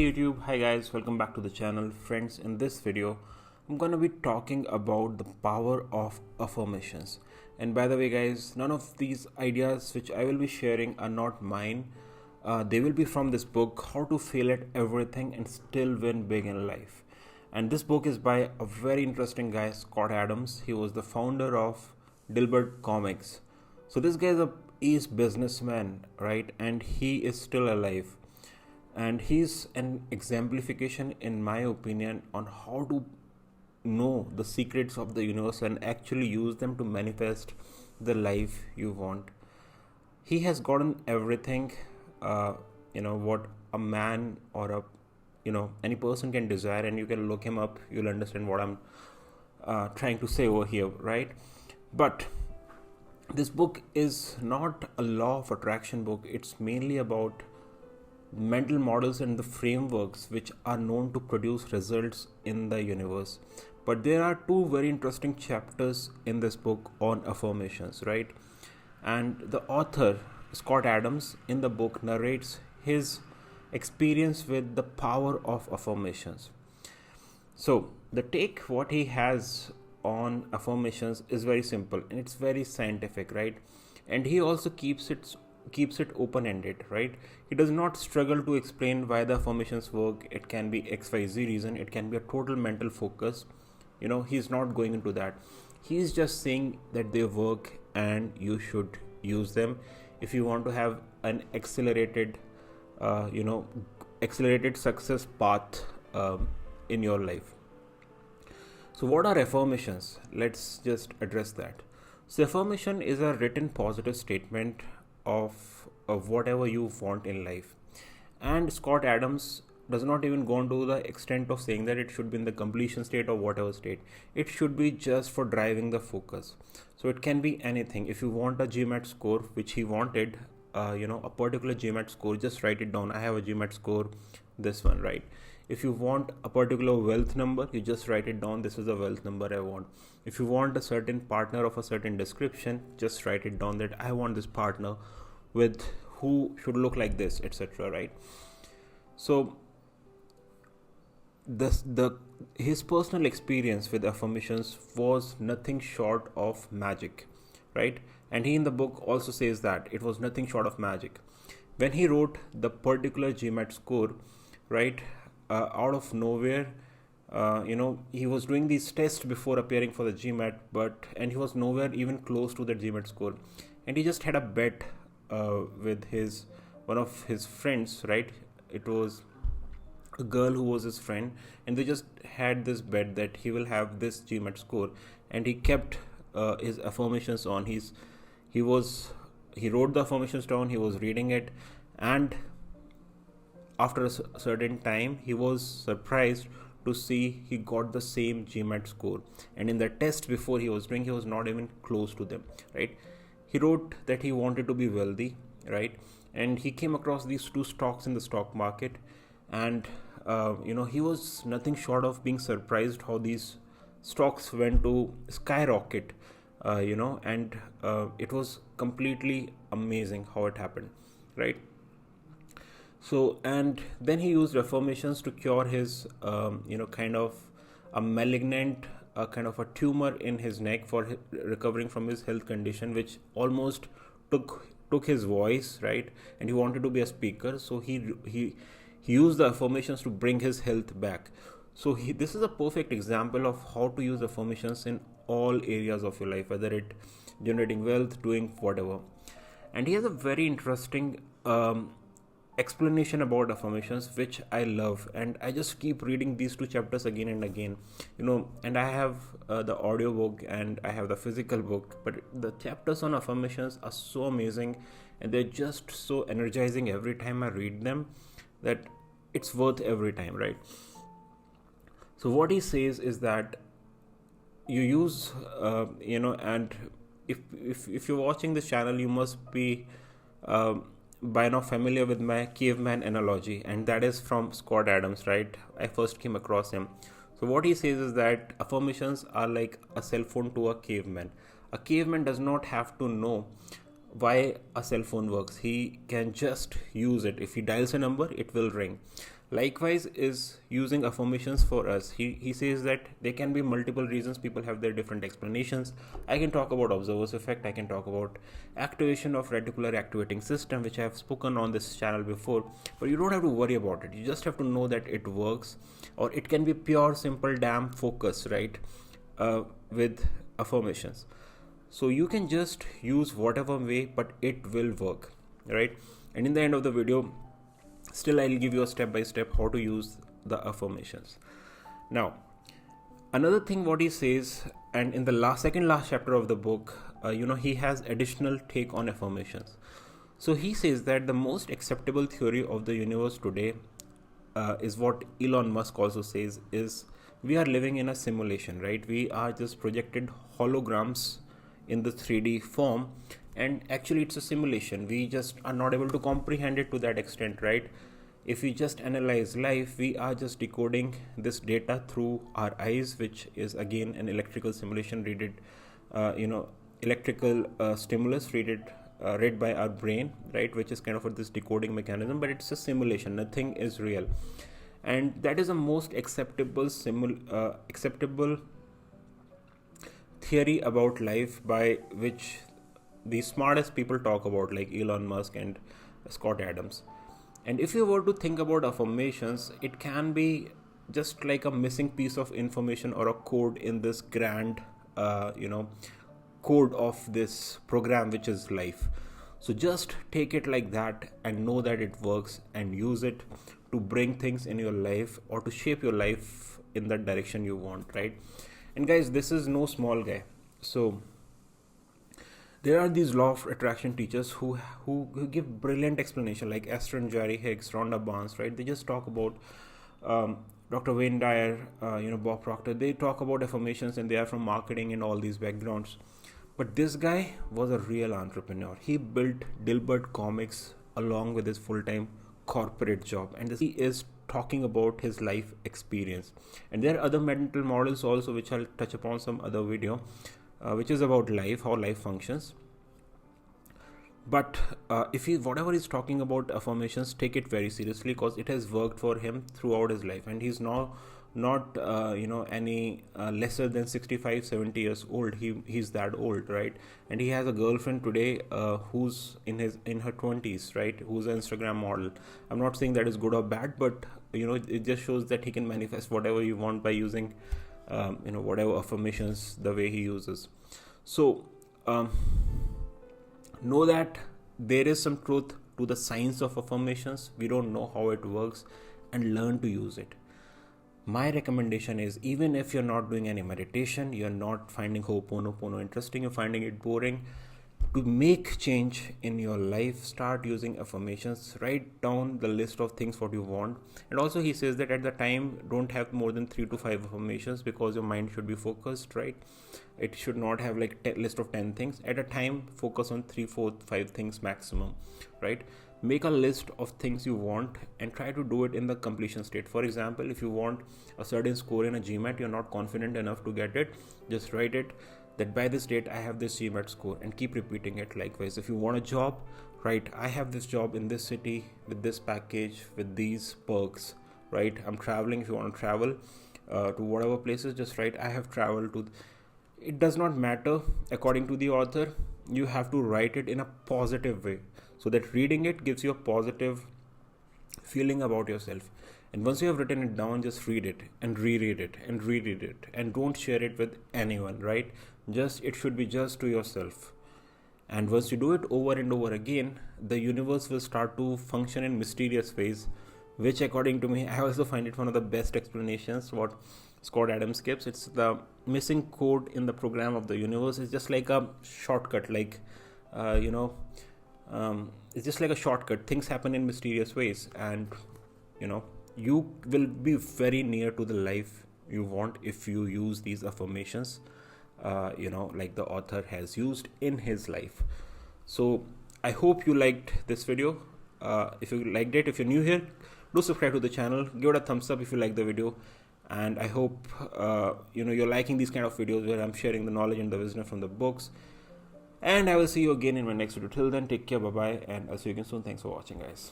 YouTube, hi guys, welcome back to the channel. Friends, in this video I'm gonna be talking about the power of affirmations. And by the way guys, none of these ideas which I will be sharing are not mine. They will be from this book, How to Fail at Everything and Still Win Big in Life. And this book is by a very interesting guy, Scott Adams. He was the founder of Dilbert Comics. So this guy is businessman, right? And he is still alive, and he's an exemplification, in my opinion, on how to know the secrets of the universe and actually use them to manifest the life you want. He has gotten everything, what a man or any person can desire, and you can look him up, you'll understand what I'm trying to say over here, right? But this book is not a law of attraction book. It's mainly about mental models and the frameworks which are known to produce results in the universe. But there are two very interesting chapters in this book on affirmations, right? And the author, Scott Adams, in the book narrates his experience with the power of affirmations. So the take what he has on affirmations is very simple and it's very scientific, right? And he also keeps it open-ended, right? He does not struggle to explain why the affirmations work. It can be XYZ reason, it can be a total mental focus. He's not going into that. He's just saying that they work and you should use them if you want to have an accelerated success path in your life. So what are affirmations? Let's just address that. So affirmation is a written positive statement of whatever you want in life. And Scott Adams does not even go on to the extent of saying that it should be in the completion state or whatever state. It should be just for driving the focus. So it can be anything. If you want a GMAT score, which he wanted, a particular GMAT score, just write it down. I have a GMAT score, this one, right? If you want a particular wealth number, you just write it down. This is the wealth number I want. If you want a certain partner of a certain description, just write it down that I want this partner with who should look like this, etc. Right? So his personal experience with affirmations was nothing short of magic, right? And he in the book also says that it was nothing short of magic. When he wrote the particular GMAT score, right, out of nowhere, he was doing these tests before appearing for the GMAT, and he was nowhere even close to the GMAT score. And he just had a bet with one of his friends, right? It was a girl who was his friend, and they just had this bet that he will have this GMAT score, and he kept his affirmations on. He wrote the affirmations down, he was reading it, and after a certain time he was surprised to see he got the same GMAT score. And in the test before he was doing, he was not even close to them, right? He wrote that he wanted to be wealthy, right? And he came across these two stocks in the stock market, and he was nothing short of being surprised how these stocks went to skyrocket, and it was completely amazing how it happened, right? So, and then he used affirmations to cure his, kind of a malignant, kind of a tumor in his neck, for recovering from his health condition, which almost took his voice, right? And he wanted to be a speaker, so he used the affirmations to bring his health back. So this is a perfect example of how to use affirmations in all areas of your life, whether it generating wealth, doing whatever. And he has a very interesting explanation about affirmations, which I love, and I just keep reading these two chapters again and again, and I have the audio book and I have the physical book, but the chapters on affirmations are so amazing and they're just so energizing every time I read them that it's worth every time, right? So what he says is that you use and if you're watching this channel, you must be by now familiar with my caveman analogy, and that is from Scott Adams, right? I first came across him. So what he says is that affirmations are like a cell phone to a caveman. A caveman does not have to know why a cell phone works. He can just use it. If he dials a number, it will ring. likewise is using affirmations for us. He says that there can be multiple reasons, people have their different explanations. I can talk about observer's effect, I can talk about activation of reticular activating system, which I have spoken on this channel before, but you don't have to worry about it. You just have to know that it works, or it can be pure simple damn focus, right? With affirmations. So you can just use whatever way, but it will work, right? And in the end of the video, still I'll give you a step by step how to use the affirmations. Now, another thing what he says, and in the second last chapter of the book, he has additional take on affirmations. So he says that the most acceptable theory of the universe today is what Elon Musk also says, is we are living in a simulation, right? We are just projected holograms in the 3D form, and actually it's a simulation. We just are not able to comprehend it to that extent, right? If we just analyze life, we are just decoding this data through our eyes, which is again an electrical simulation electrical stimulus read by our brain, right? Which is kind of this decoding mechanism, but it's a simulation, nothing is real. And that is the most acceptable theory about life, by which the smartest people talk about, like Elon Musk and Scott Adams. And if you were to think about affirmations, it can be just like a missing piece of information or a code in this grand code of this program, which is life. So just take it like that and know that it works, and use it to bring things in your life, or to shape your life in that direction you want, right? And guys, this is no small guy. So there are these law of attraction teachers who give brilliant explanation, like Esther and Jerry Hicks, Rhonda Barnes, right? They just talk about Dr. Wayne Dyer, Bob Proctor. They talk about affirmations, and they are from marketing and all these backgrounds. But this guy was a real entrepreneur. He built Dilbert Comics along with his full-time corporate job, and he is talking about his life experience. And there are other mental models also, which I'll touch upon some other video, which is about life, how life functions. But if whatever he's talking about affirmations, take it very seriously, because it has worked for him throughout his life, and he's now not any lesser than 65-70 years old. He's that old, right? And he has a girlfriend today who's in her 20s, right? Who's an Instagram model. I'm not saying that is good or bad, but it just shows that he can manifest whatever you want by using whatever affirmations the way he uses. So know that there is some truth to the science of affirmations. We don't know how it works, and learn to use it. My recommendation is, even if you're not doing any meditation, you're not finding Ho'oponopono interesting, you're finding it boring, to make change in your life, start using affirmations. Write down the list of things what you want. And also he says that at the time, don't have more than 3 to 5 affirmations, because your mind should be focused, right? It should not have like a list of 10 things at a time. Focus on 3, 4, 5 things maximum, right? Make a list of things you want and try to do it in the completion state. For example, if you want a certain score in a GMAT, you're not confident enough to get it, just write it that by this date I have this GMAT score, and keep repeating it. Likewise, if you want a job, write I have this job in this city with this package with these perks, right? I'm traveling. If you want to travel to whatever places, just write I have traveled to. It does not matter according to the author. You have to write it in a positive way, so that reading it gives you a positive feeling about yourself. And once you have written it down, just read it and reread it and reread it, and don't share it with anyone, right? It should be just to yourself. And once you do it over and over again, the universe will start to function in mysterious ways, which according to me, I also find it one of the best explanations what Scott Adams gives. It's the missing code in the program of the universe. It's just like a shortcut, like it's just like a shortcut. Things happen in mysterious ways, and you will be very near to the life you want if you use these affirmations, like the author has used in his life. So I hope you liked this video. If you liked it, if you're new here, do subscribe to the channel, give it a thumbs up if you like the video. And I hope you're liking these kind of videos where I'm sharing the knowledge and the wisdom from the books. And I will see you again in my next video. Till then, take care, bye bye, and I'll see you again soon. Thanks for watching, guys.